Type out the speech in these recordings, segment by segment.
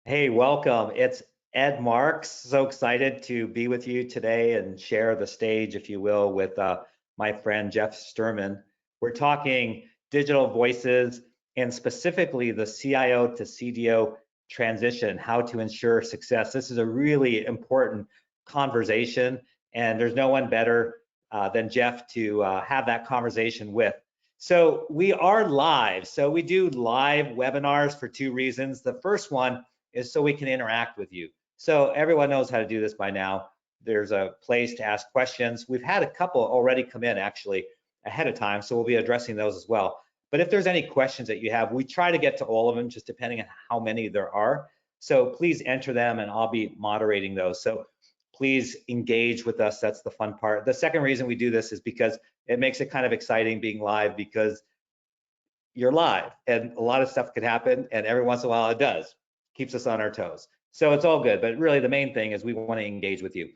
Hey, welcome. It's Ed Marx. So excited to be with you today and share the stage, if you will, with my friend Jeff Sturman. We're talking digital voices and specifically the CIO to CDO transition, how to ensure success. This is a really important conversation, and there's no one better than Jeff to have that conversation with. So we are live. So we do live webinars for two reasons. The first one is so we can interact with you. So everyone knows how to do this by now. There's a place to ask questions. We've had a couple already come in actually ahead of time, so we'll be addressing those as well. But if there's any questions that you have, we try to get to all of them, just depending on how many there are. So please enter them and I'll be moderating those. So please engage with us. That's the fun part. The second reason we do this is because it makes it kind of exciting being live, because you're live and a lot of stuff could happen, and every once in a while it does. Keeps us on our toes. So it's all good, but really the main thing is we want to engage with you.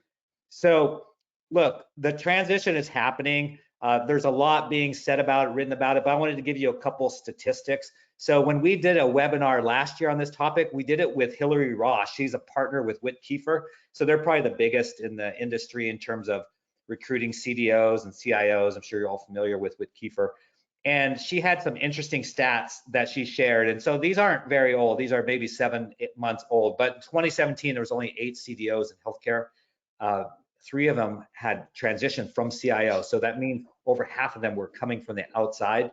So look, the transition is happening. There's a lot being said about it, written about it, but I wanted to give you a couple statistics. So when we did a webinar last year on this topic, we did it with Hillary Ross. She's a partner with Whit Kiefer. So they're probably the biggest in the industry in terms of recruiting CDOs and CIOs. I'm sure you're all familiar with Whit Kiefer. And she had some interesting stats that she shared. And so these aren't very old. These are maybe 7 months old. But in 2017, there was only 8 CDOs in healthcare. 3 of them had transitioned from CIO. So that means over half of them were coming from the outside.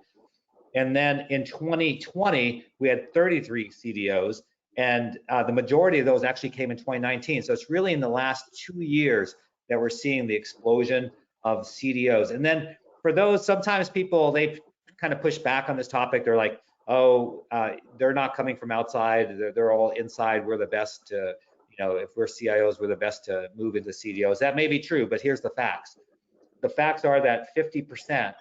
And then in 2020, we had 33 CDOs. And the majority of those actually came in 2019. So it's really in the last 2 years that we're seeing the explosion of CDOs. And then for those, sometimes people, they kind of push back on this topic. They're like, oh, they're not coming from outside. They're all inside. We're the best to, if we're CIOs, we're the best to move into CDOs. That may be true, but here's the facts. The facts are that 50%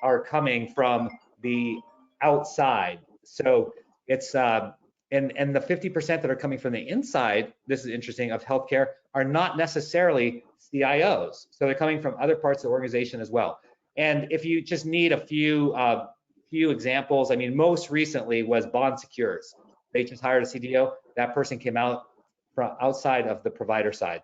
are coming from the outside. So it's, and the 50% that are coming from the inside, this is interesting, of healthcare, are not necessarily CIOs. So they're coming from other parts of the organization as well. And if you just need a few examples, I mean, most recently was Bond Secures. They just hired a CDO. That person came out from outside of the provider side.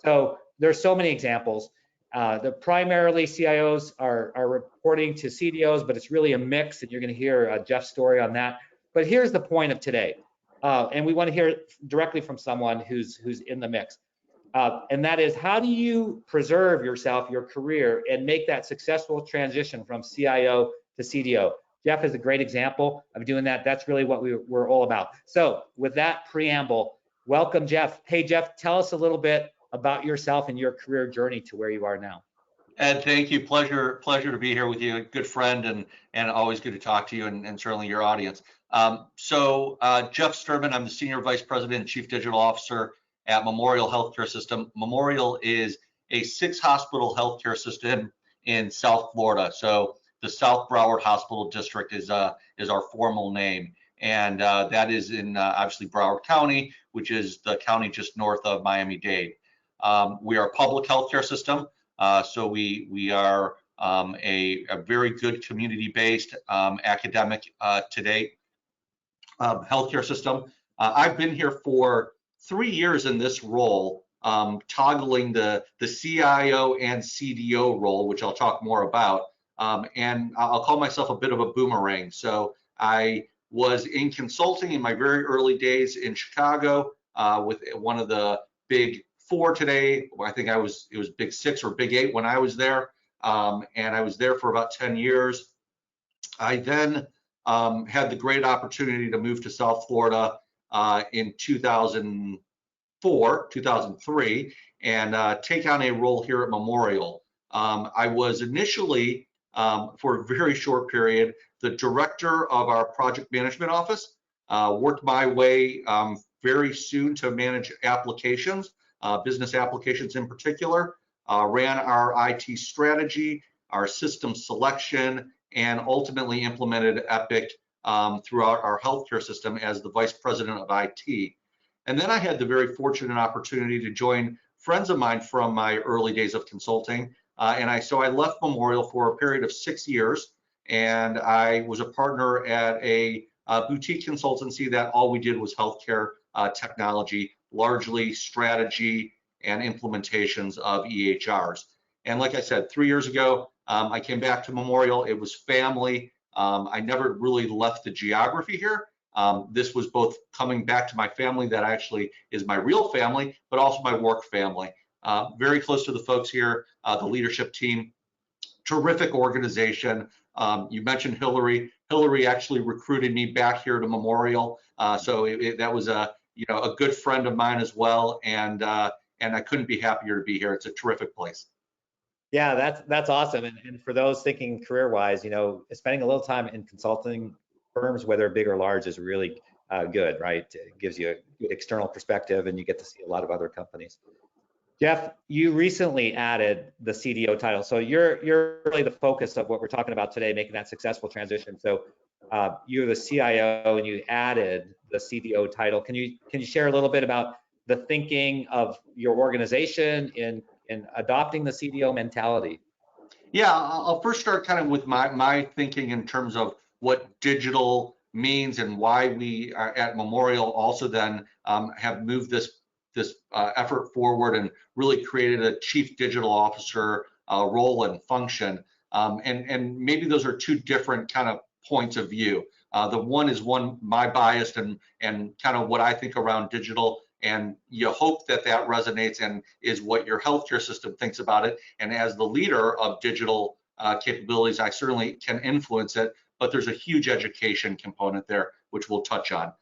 So there's so many examples. The primarily CIOs are reporting to CDOs, but it's really a mix, and you're going to hear Jeff's story on that. But here's the point of today, and we want to hear directly from someone who's in the mix. And that is, how do you preserve yourself, your career, and make that successful transition from CIO to CDO? Jeff is a great example of doing that. That's really what we're all about. So with that preamble, welcome, Jeff. Hey, Jeff, tell us a little bit about yourself and your career journey to where you are now. Ed, thank you. Pleasure to be here with you. A good friend, and always good to talk to you, and certainly your audience. Jeff Sturman, I'm the Senior Vice President and Chief Digital Officer at Memorial Healthcare System. Memorial is a 6-hospital healthcare system in South Florida. So the South Broward Hospital District is our formal name, and that is in obviously Broward County, which is the county just north of Miami-Dade. We are a public healthcare system, so we are a very good community-based academic to date healthcare system. I've been here for 3 years in this role, toggling the CIO and CDO role, which I'll talk more about. And I'll call myself a bit of a boomerang. So I was in consulting in my very early days in Chicago with one of the big 4 today. I think it was big 6 or big 8 when I was there. And I was there for about 10 years. I then had the great opportunity to move to South Florida in 2003, and take on a role here at Memorial. I was initially, for a very short period, the director of our project management office, worked my way very soon to manage applications, business applications in particular, ran our IT strategy, our system selection, and ultimately implemented Epic throughout our healthcare system as the vice president of IT. And then I had the very fortunate opportunity to join friends of mine from my early days of consulting. So I left Memorial for a period of 6 years, and I was a partner at a boutique consultancy that all we did was healthcare technology, largely strategy and implementations of EHRs. And like I said, 3 years ago, I came back to Memorial. It was family. I never really left the geography here. This was both coming back to my family that actually is my real family, but also my work family. Very close to the folks here, the leadership team, terrific organization. You mentioned Hillary. Hillary actually recruited me back here to Memorial, so that was a a good friend of mine as well, and I couldn't be happier to be here. It's a terrific place. Yeah, that's awesome. And for those thinking career-wise, spending a little time in consulting firms, whether big or large, is really good, right? It gives you a good external perspective, and you get to see a lot of other companies. Jeff, you recently added the CDO title, so you're really the focus of what we're talking about today, making that successful transition. So you're the CIO, and you added the CDO title. Can you share a little bit about the thinking of your organization in adopting the CDO mentality? Yeah, I'll first start kind of with my thinking in terms of what digital means and why we are at Memorial also then have moved this effort forward and really created a chief digital officer role and function. And maybe those are two different kind of points of view. The one is my bias and kind of what I think around digital, and you hope that resonates and is what your healthcare system thinks about it. And as the leader of digital capabilities, I certainly can influence it, but there's a huge education component there, which we'll touch on.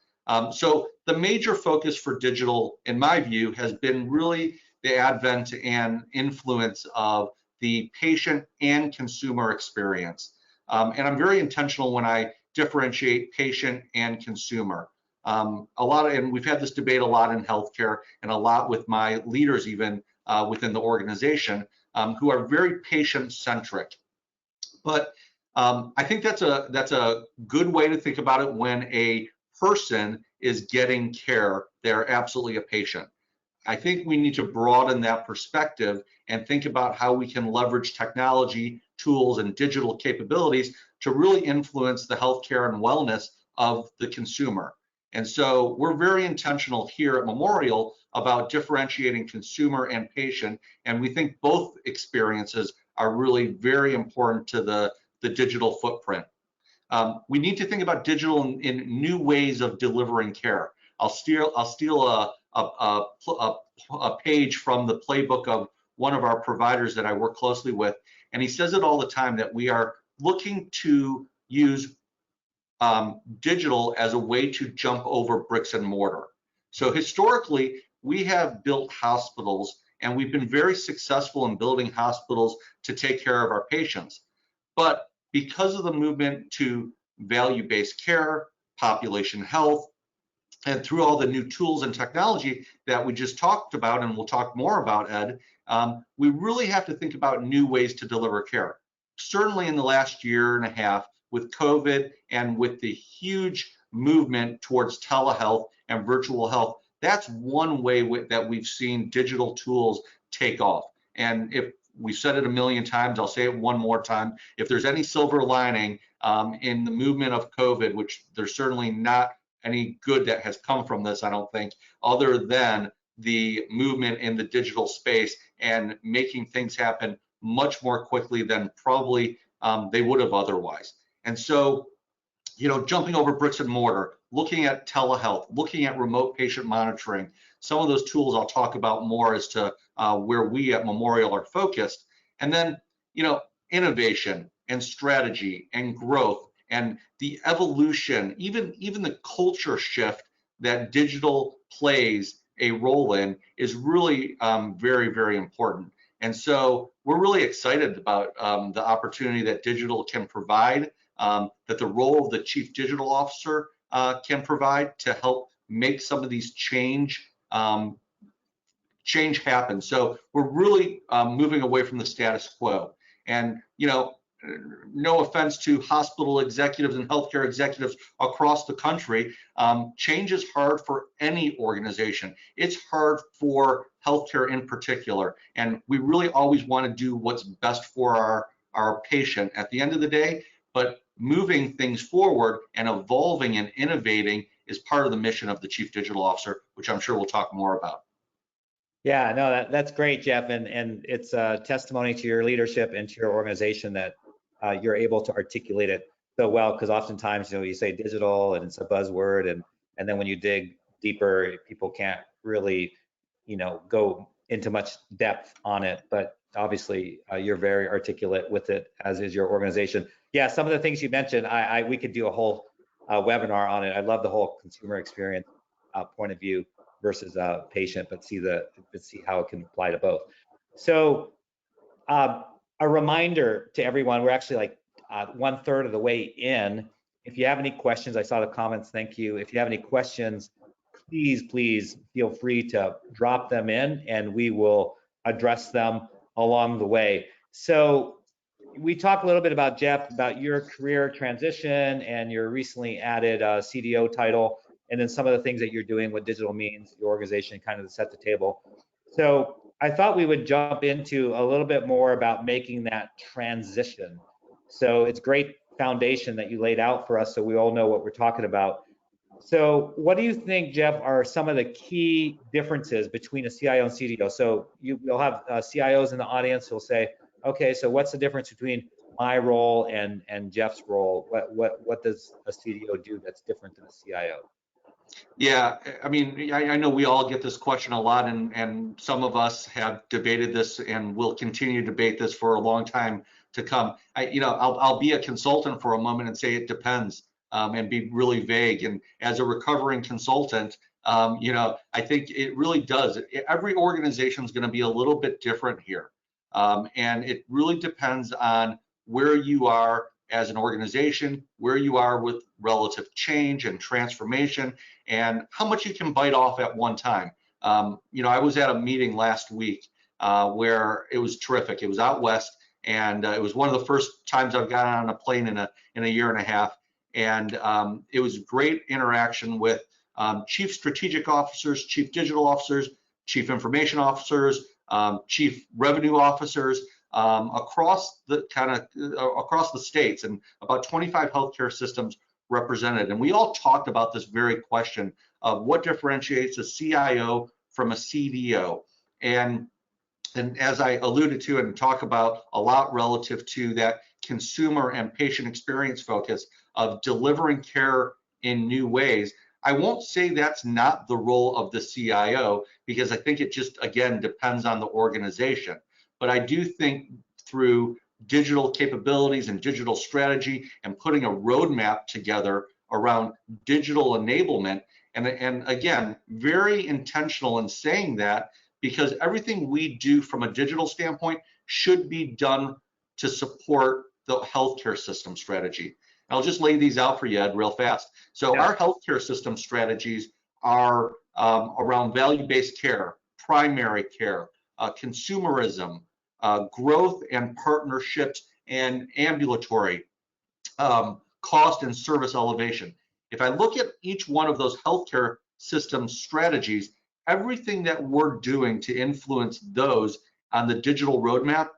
So the major focus for digital, in my view, has been really the advent and influence of the patient and consumer experience. And I'm very intentional when I differentiate patient and consumer. And we've had this debate a lot in healthcare and a lot with my leaders even within the organization who are very patient-centric. But I think that's a good way to think about it. When a person is getting care, they're absolutely a patient. I think we need to broaden that perspective and think about how we can leverage technology, tools, and digital capabilities to really influence the healthcare and wellness of the consumer. And so we're very intentional here at Memorial about differentiating consumer and patient, and we think both experiences are really very important to the digital footprint. We need to think about digital in new ways of delivering care. I'll steal a page from the playbook of one of our providers that I work closely with, and he says it all the time that we are looking to use digital as a way to jump over bricks and mortar. So historically, we have built hospitals, and we've been very successful in building hospitals to take care of our patients. But because of the movement to value-based care, population health, and through all the new tools and technology that we just talked about, and we'll talk more about, Ed, we really have to think about new ways to deliver care. Certainly in the last year and a half, with COVID and with the huge movement towards telehealth and virtual health, that's one way that we've seen digital tools take off. And if we've said it a million times, I'll say it one more time. If there's any silver lining in the movement of COVID, which there's certainly not any good that has come from this, I don't think, other than the movement in the digital space and making things happen much more quickly than probably they would have otherwise. And so, jumping over bricks and mortar, looking at telehealth, looking at remote patient monitoring, some of those tools I'll talk about more as to where we at Memorial are focused. And then, innovation and strategy and growth and the evolution, even the culture shift that digital plays a role in is really very, very important. And so we're really excited about the opportunity that digital can provide, that the role of the chief digital officer can provide to help make some of these change happen. So we're really moving away from the status quo. And no offense to hospital executives and healthcare executives across the country, change is hard for any organization. It's hard for healthcare in particular, and we really always want to do what's best for our patient at the end of the day. But moving things forward and evolving and innovating is part of the mission of the Chief Digital Officer, which I'm sure we'll talk more about. Yeah, no, that's great, Jeff, and it's a testimony to your leadership and to your organization that you're able to articulate it so well. Because oftentimes, you say digital and it's a buzzword, and then when you dig deeper, people can't really, go into much depth on it. But obviously, you're very articulate with it, as is your organization. Yeah, some of the things you mentioned, we could do a whole webinar on it. I love the whole consumer experience point of view versus patient, but see how it can apply to both. So a reminder to everyone, we're actually like 1/3 of the way in. If you have any questions, I saw the comments, thank you. If you have any questions, please feel free to drop them in and we will address them along the way. So we talked a little bit about, Jeff, about your career transition and your recently added CDO title, and then some of the things that you're doing, what digital means, your organization, kind of to set the table. So I thought we would jump into a little bit more about making that transition. So it's great foundation that you laid out for us so we all know what we're talking about. So what do you think, Jeff, are some of the key differences between a CIO and CDO? So you'll have CIOs in the audience who'll say, okay, so what's the difference between my role and Jeff's role? What does a CDO do that's different than a CIO? Yeah, I mean, I know we all get this question a lot, and some of us have debated this and will continue to debate this for a long time to come. I'll be a consultant for a moment and say it depends, and be really vague. And as a recovering consultant, I think it really does. Every organization is going to be a little bit different here, and it really depends on where you are as an organization, where you are with relative change and transformation, and how much you can bite off at one time. I was at a meeting last week where it was terrific. It was out west, and it was one of the first times I've gotten on a plane in a year and a half. And it was great interaction with chief strategic officers, chief digital officers, chief information officers, chief revenue officers, across the states, and about 25 healthcare systems represented. And we all talked about this very question of what differentiates a CIO from a CDO. And as I alluded to and talk about a lot relative to that consumer and patient experience focus of delivering care in new ways, I won't say that's not the role of the CIO, because I think it just, again, depends on the organization. But I do think through digital capabilities and digital strategy and putting a roadmap together around digital enablement, and again, very intentional in saying that, because everything we do from a digital standpoint should be done to support the healthcare system strategy. I'll just lay these out for you, Ed, real fast. So yeah. Our healthcare system strategies are around value-based care, primary care, consumerism, growth and partnerships, and ambulatory, cost and service elevation. If I look at each one of those healthcare system strategies, everything that we're doing to influence those on the digital roadmap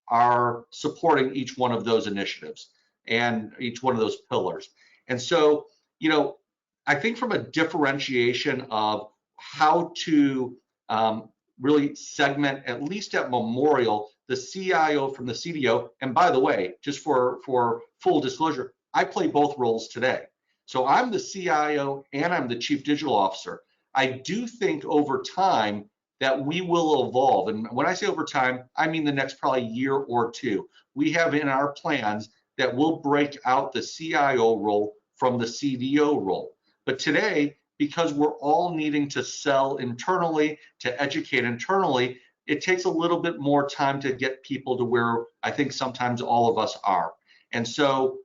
are supporting each one of those initiatives and each one of those pillars. And so, I think from a differentiation of how to really segment, at least at Memorial, the CIO from the CDO. And by the way, just for full disclosure, I play both roles today. So I'm the CIO and I'm the Chief Digital Officer. I do think over time that we will evolve. And when I say over time, I mean the next probably year or two. We have in our plans that we'll break out the CIO role from the CDO role. But today, because we're all needing to sell internally, to educate internally, it takes a little bit more time to get people to where I think sometimes all of us are. And so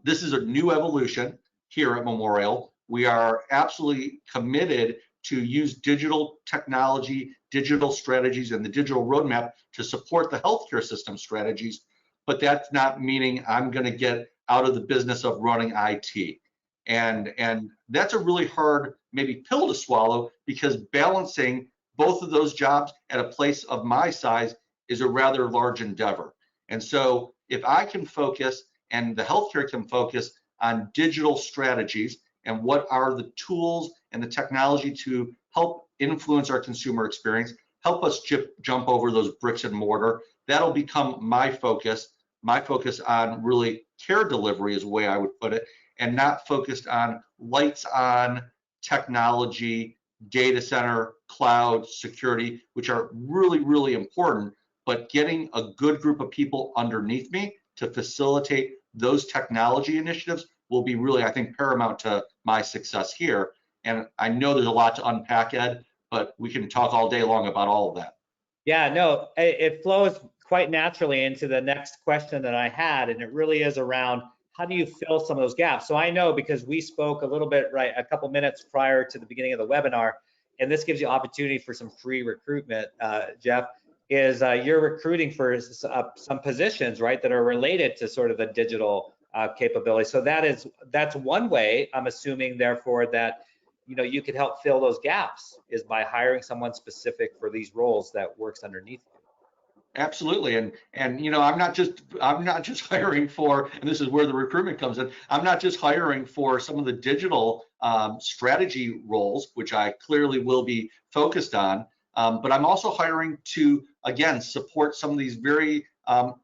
this is a new evolution here at Memorial. We are absolutely committed to use digital technology, digital strategies, and the digital roadmap to support the healthcare system strategies. But that's not meaning I'm going to get out of the business of running IT. And that's a really hard maybe pill to swallow, because balancing both of those jobs at a place of my size is a rather large endeavor. And so if I can focus and the healthcare can focus on digital strategies and what are the tools and the technology to help influence our consumer experience, help us jump over those bricks and mortar. That'll become my focus on really care delivery is the way I would put it, and not focused on lights on technology, data center, cloud, security, which are really, really important, but getting a good group of people underneath me to facilitate those technology initiatives will be really, I think, paramount to my success here. And I know there's a lot to unpack, Ed, but we can talk all day long about all of that. Yeah, no, it flows quite naturally into the next question that I had, and it really is around how do you fill some of those gaps? So I know because we spoke a little bit, right, a couple minutes prior to the beginning of the webinar, and this gives you opportunity for some free recruitment, Jeff, is you're recruiting for some positions, right, that are related to sort of the digital capability. So that's one way, I'm assuming, therefore, that you could help fill those gaps is by hiring someone specific for these roles that works underneath you. Absolutely, and I'm not just hiring for, and this is where the recruitment comes in. I'm not just hiring for some of the digital strategy roles, which I clearly will be focused on, but I'm also hiring to, again, support some of these very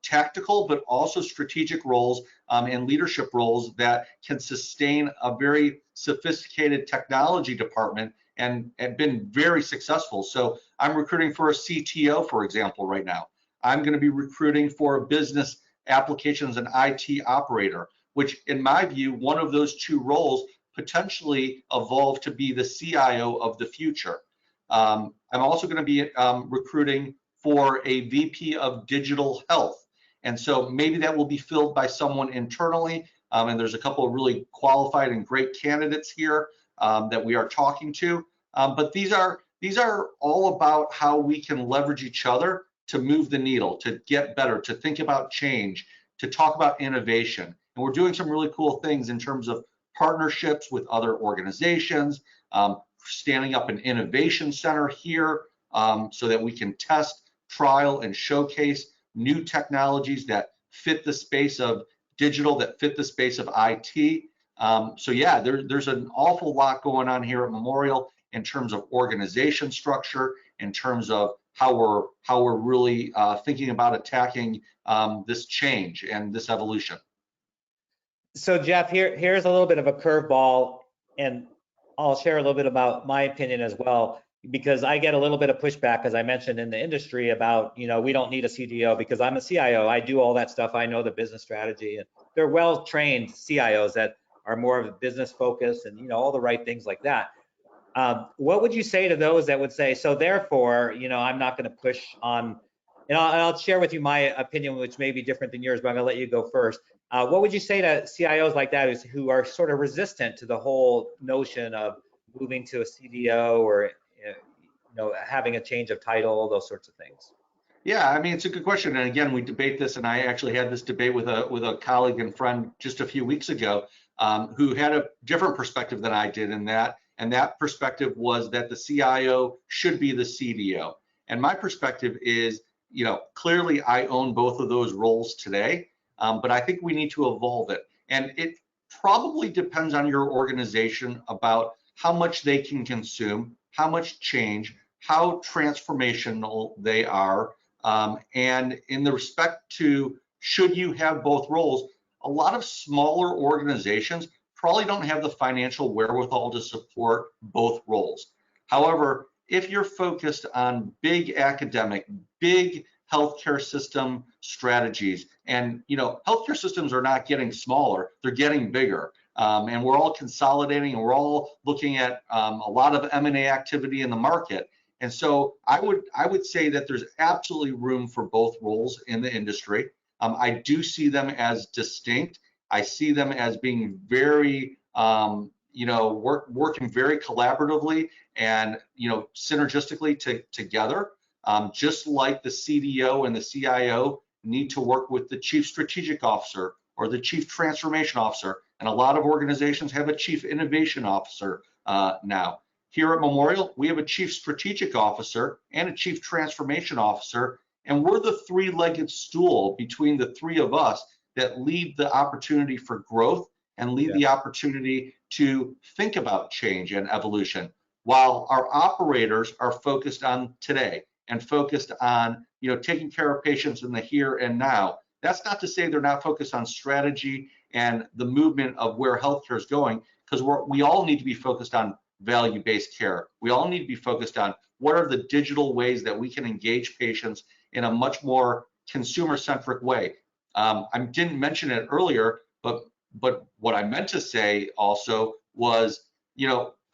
tactical but also strategic roles and leadership roles that can sustain a very sophisticated technology department and been very successful. So I'm recruiting for a CTO, for example, right now. I'm going to be recruiting for a business applications and IT operator, which in my view, one of those two roles potentially evolve to be the CIO of the future. I'm also going to be recruiting for a VP of digital health. And so maybe that will be filled by someone internally. And there's a couple of really qualified and great candidates here that we are talking to. But these are all about how we can leverage each other to move the needle, to get better, to think about change, to talk about innovation. And we're doing some really cool things in terms of partnerships with other organizations, standing up an innovation center here so that we can test, trial, and showcase new technologies that fit the space of digital, that fit the space of IT. So yeah, there's an awful lot going on here at Memorial in terms of organization structure, in terms of how we're really thinking about attacking this change and this evolution. So Jeff, here's a little bit of a curveball, and I'll share a little bit about my opinion as well, because I get a little bit of pushback, as I mentioned, in the industry about, we don't need a CDO because I'm a CIO. I do all that stuff. I know the business strategy, and they're well-trained CIOs that are more of a business focus and, all the right things like that. What would you say to those that would say, so therefore, I'm not going to push on, and I'll share with you my opinion, which may be different than yours, but I'm going to let you go first. What would you say to CIOs like that who are sort of resistant to the whole notion of moving to a CDO or having a change of title, those sorts of things? Yeah, I mean, it's a good question. And again, we debate this, and I actually had this debate with a colleague and friend just a few weeks ago who had a different perspective than I did in that. And that perspective was that the CIO should be the CDO. And my perspective is, clearly I own both of those roles today, but I think we need to evolve it. And it probably depends on your organization about how much they can consume, how much change, how transformational they are. And in the respect to should you have both roles, a lot of smaller organizations probably don't have the financial wherewithal to support both roles. However, if you're focused on big academic, big healthcare system strategies, and healthcare systems are not getting smaller, they're getting bigger. And we're all consolidating, and we're all looking at a lot of M&A activity in the market. And so I would say that there's absolutely room for both roles in the industry. I do see them as distinct. I see them as being very, working very collaboratively and, synergistically together. Just like the CDO and the CIO need to work with the chief strategic officer or the chief transformation officer. And a lot of organizations have a chief innovation officer now. Here at Memorial, we have a chief strategic officer and a chief transformation officer, and we're the three-legged stool between the three of us that leave the opportunity for growth and leave the opportunity to think about change and evolution, while our operators are focused on today and focused on, taking care of patients in the here and now. That's not to say they're not focused on strategy and the movement of where healthcare is going, because we all need to be focused on value-based care. We all need to be focused on what are the digital ways that we can engage patients in a much more consumer-centric way. I didn't mention it earlier, but what I meant to say also was,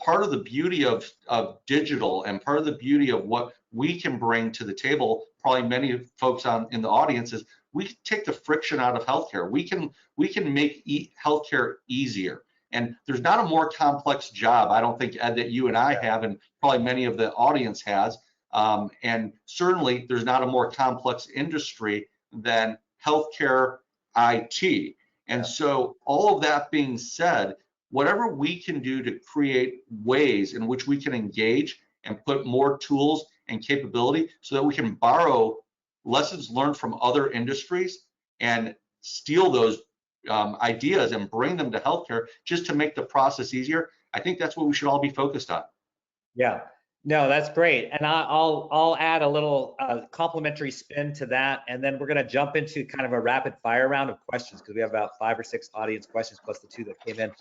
part of the beauty of digital and part of the beauty of what we can bring to the table, probably many folks in the audience, is we can take the friction out of healthcare. We can make healthcare easier. And there's not a more complex job, I don't think, Ed, that you and I have, and probably many of the audience has. And certainly there's not a more complex industry than healthcare IT. And so all of that being said, whatever we can do to create ways in which we can engage and put more tools and capability so that we can borrow lessons learned from other industries and steal those ideas and bring them to healthcare just to make the process easier, I think that's what we should all be focused on. Yeah, no, that's great. And I'll add a little complimentary spin to that. And then we're going to jump into kind of a rapid fire round of questions, because we have about 5 or 6 audience questions plus the 2 that came in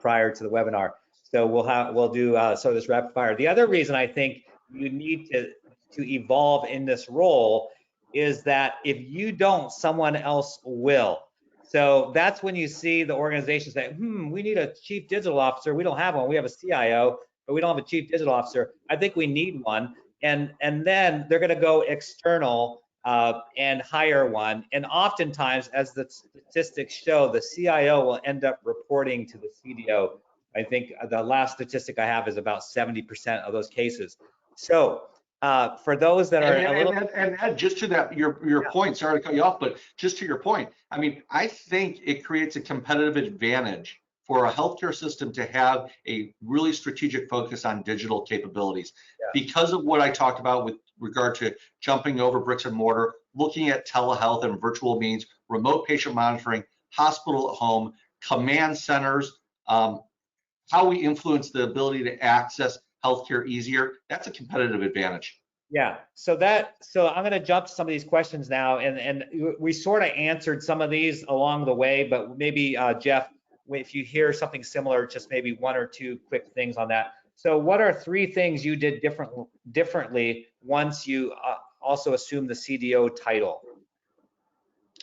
prior to the webinar. So we'll do this rapid fire. The other reason I think you need to evolve in this role is that if you don't, someone else will. So that's when you see the organization say, we need a chief digital officer. We don't have one. We have a CIO, but we don't have a chief digital officer. I think we need one. And then they're going to go external and hire one. And oftentimes, as the statistics show, the CIO will end up reporting to the CDO. I think the last statistic I have is about 70% of those cases. So for those that are and Ed, just to that your point, sorry to cut you off, but just to your point, I mean, I think it creates a competitive advantage for a healthcare system to have a really strategic focus on digital capabilities because of what I talked about with regard to jumping over bricks and mortar, looking at telehealth and virtual means, remote patient monitoring, hospital at home, command centers, how we influence the ability to access healthcare easier. That's a competitive advantage. Yeah, so I'm going to jump to some of these questions now, and we sort of answered some of these along the way, but maybe Jeff, if you hear something similar, just maybe 1 or 2 quick things on that. So what are 3 things you did differently once you also assumed the CDO title?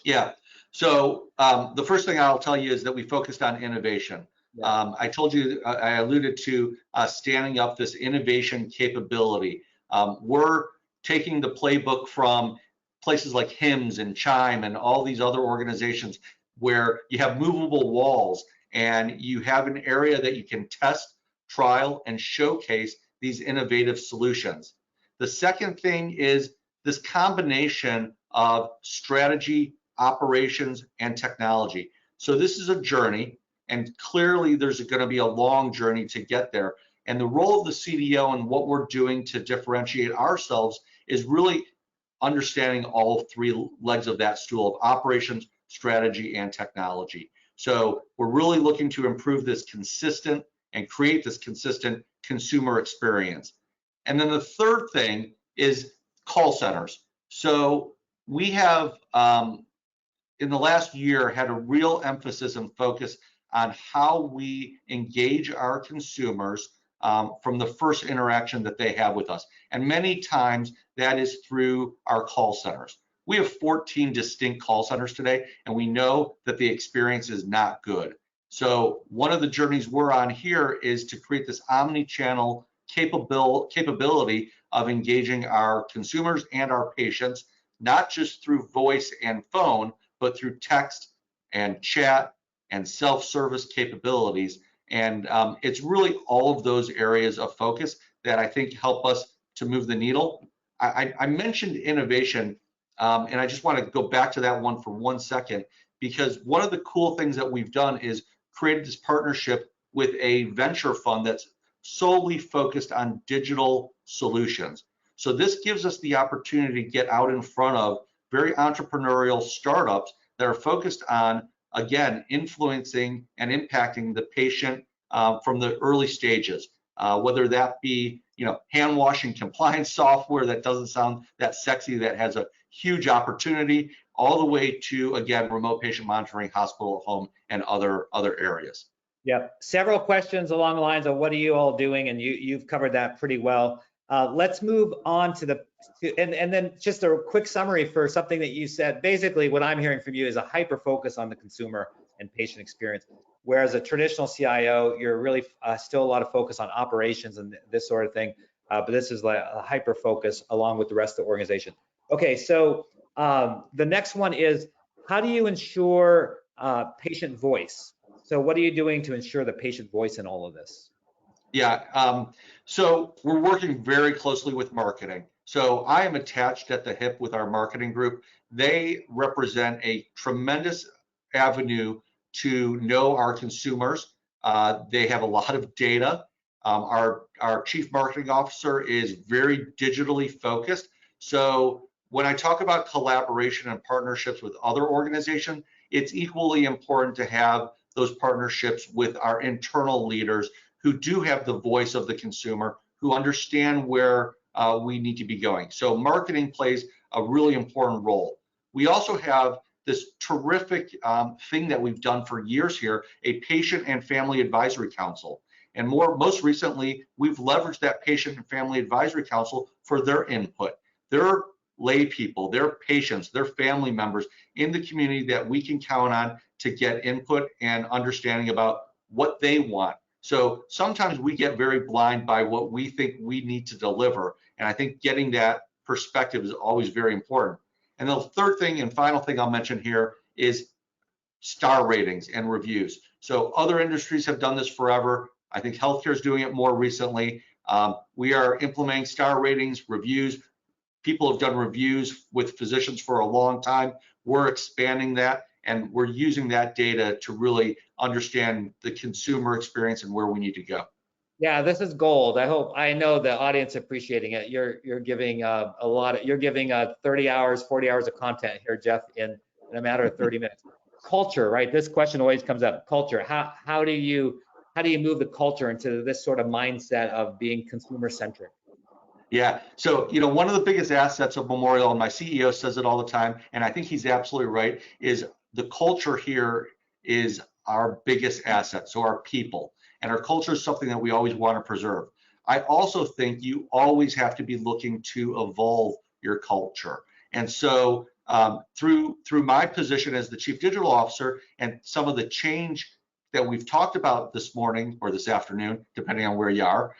Yeah, so the first thing I'll tell you is that we focused on innovation. I told you, I alluded to standing up this innovation capability. We're taking the playbook from places like HIMSS and Chime and all these other organizations where you have movable walls and you have an area that you can test, trial, and showcase these innovative solutions. The second thing is this combination of strategy, operations, and technology. So this is a journey, and clearly there's going to be a long journey to get there. And the role of the CDO and what we're doing to differentiate ourselves is really understanding all 3 legs of that stool of operations, strategy, and technology. So we're really looking to improve this consistent and create this consistent consumer experience. And then the third thing is call centers. So we have, in the last year, had a real emphasis and focus on how we engage our consumers from the first interaction that they have with us. And many times that is through our call centers. We have 14 distinct call centers today, and we know that the experience is not good. So one of the journeys we're on here is to create this omni-channel capability of engaging our consumers and our patients, not just through voice and phone, but through text and chat and self-service capabilities. And it's really all of those areas of focus that I think help us to move the needle. I mentioned innovation, and I just want to go back to that one for 1 second, because one of the cool things that we've done is created this partnership with a venture fund that's solely focused on digital solutions. So this gives us the opportunity to get out in front of very entrepreneurial startups that are focused on, again, influencing and impacting the patient from the early stages, whether that be, hand washing compliance software that doesn't sound that sexy, that has a huge opportunity, all the way to, again, remote patient monitoring, hospital at home, and other areas. Yep. Several questions along the lines of what are you all doing, and you've covered that pretty well. Let's move on to and then just a quick summary for something that you said. Basically, what I'm hearing from you is a hyper focus on the consumer and patient experience, whereas a traditional CIO, you're really still a lot of focus on operations and this sort of thing, but this is like a hyper focus along with the rest of the organization. Okay, so the next one is, how do you ensure patient voice? So what are you doing to ensure the patient voice in all of this? Yeah, so we're working very closely with marketing. So I am attached at the hip with our marketing group. They represent a tremendous avenue to know our consumers. They have a lot of data. Our chief marketing officer is very digitally focused. So when I talk about collaboration and partnerships with other organizations, it's equally important to have those partnerships with our internal leaders who do have the voice of the consumer, who understand where we need to be going. So marketing plays a really important role. We also have this terrific thing that we've done for years here, a patient and family advisory council. And most recently, we've leveraged that patient and family advisory council for their input. They're lay people, they're patients, they're family members in the community that we can count on to get input and understanding about what they want. So sometimes we get very blind by what we think we need to deliver. And I think getting that perspective is always very important. And the third thing and final thing I'll mention here is star ratings and reviews. So other industries have done this forever. I think healthcare is doing it more recently. We are implementing star ratings, reviews. People have done reviews with physicians for a long time. We're expanding that, and we're using that data to really understand the consumer experience and where we need to go. Yeah, this is gold. I know the audience appreciating it. You're giving you're giving 30 hours, 40 hours of content here, Jeff, in a matter of 30 minutes. Culture, right? This question always comes up. Culture. How do you move the culture into this sort of mindset of being consumer centric? Yeah, so one of the biggest assets of Memorial, and my CEO says it all the time, and I think he's absolutely right, is the culture here is our biggest asset, so our people. And our culture is something that we always want to preserve. I also think you always have to be looking to evolve your culture. And so through my position as the Chief Digital Officer and some of the change that we've talked about this morning or this afternoon, depending on where you are,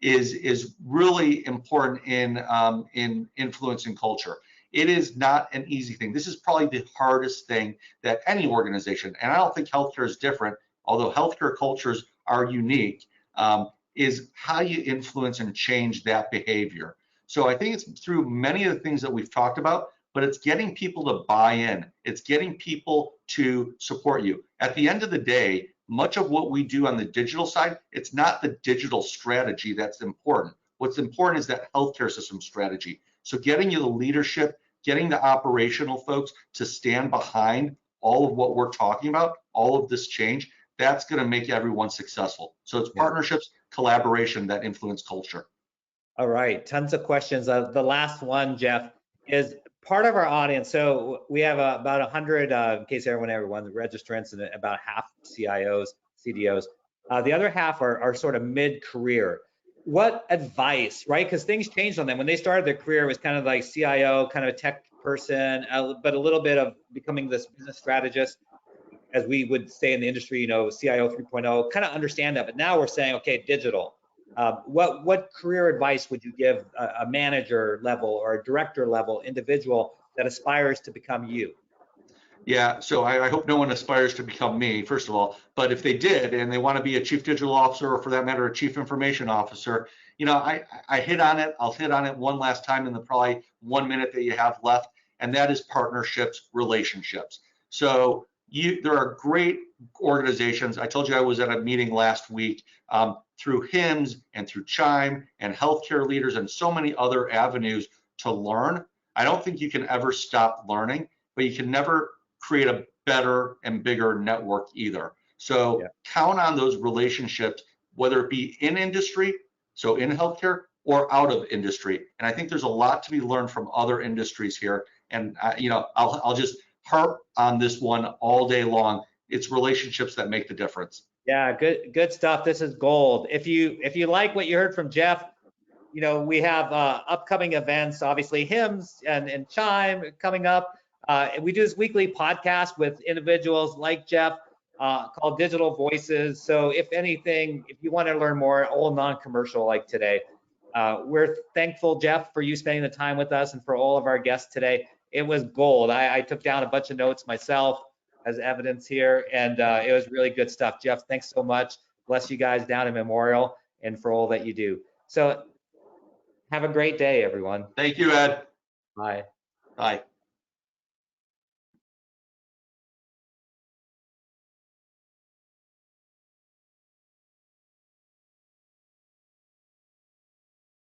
is really important in influencing culture. It is not an easy thing. This is probably the hardest thing that any organization, and I don't think healthcare is different, although healthcare cultures are unique, is how you influence and change that behavior. So I think it's through many of the things that we've talked about, but it's getting people to buy in. It's getting people to support you. At the end of the day, much of what we do on the digital side, it's not the digital strategy that's important. What's important is that healthcare system strategy. So getting you the leadership, getting the operational folks to stand behind all of what we're talking about, all of this change, that's going to make everyone successful. So it's partnerships, collaboration that influence culture. All right, tons of questions. The last one, Jeff, is part of our audience. So we have about 100, in case everyone, registrants, and about half CIOs, CDOs. The other half are sort of mid-career. What advice, right? Because things changed on them. When they started their career, it was kind of like CIO, kind of a tech person, but a little bit of becoming this business strategist, as we would say in the industry, CIO 3.0, kind of understand that. But now we're saying, okay, digital. What career advice would you give a manager level or a director level individual that aspires to become you? Yeah, so I hope no one aspires to become me, first of all, but if they did and they want to be a chief digital officer, or for that matter, a chief information officer, I hit on it. I'll hit on it one last time in the probably 1 minute that you have left, and that is partnerships, relationships. So there are great organizations. I told you I was at a meeting last week through HIMSS and through Chime and healthcare leaders and so many other avenues to learn. I don't think you can ever stop learning, but you can never create a better and bigger network either. So count on those relationships, whether it be in industry, so in healthcare, or out of industry. And I think there's a lot to be learned from other industries here. And I'll just harp on this one all day long. It's relationships that make the difference. Yeah, good stuff. This is gold. If you like what you heard from Jeff, we have upcoming events, obviously hymns and chime coming up. We do this weekly podcast with individuals like Jeff called Digital Voices. So if anything, if you want to learn more, all non-commercial like today, we're thankful, Jeff, for you spending the time with us and for all of our guests today. It was gold. I took down a bunch of notes myself as evidence here, and it was really good stuff. Jeff, thanks so much. Bless you guys down in Memorial and for all that you do. So have a great day, everyone. Thank you, Ed. Bye. Bye.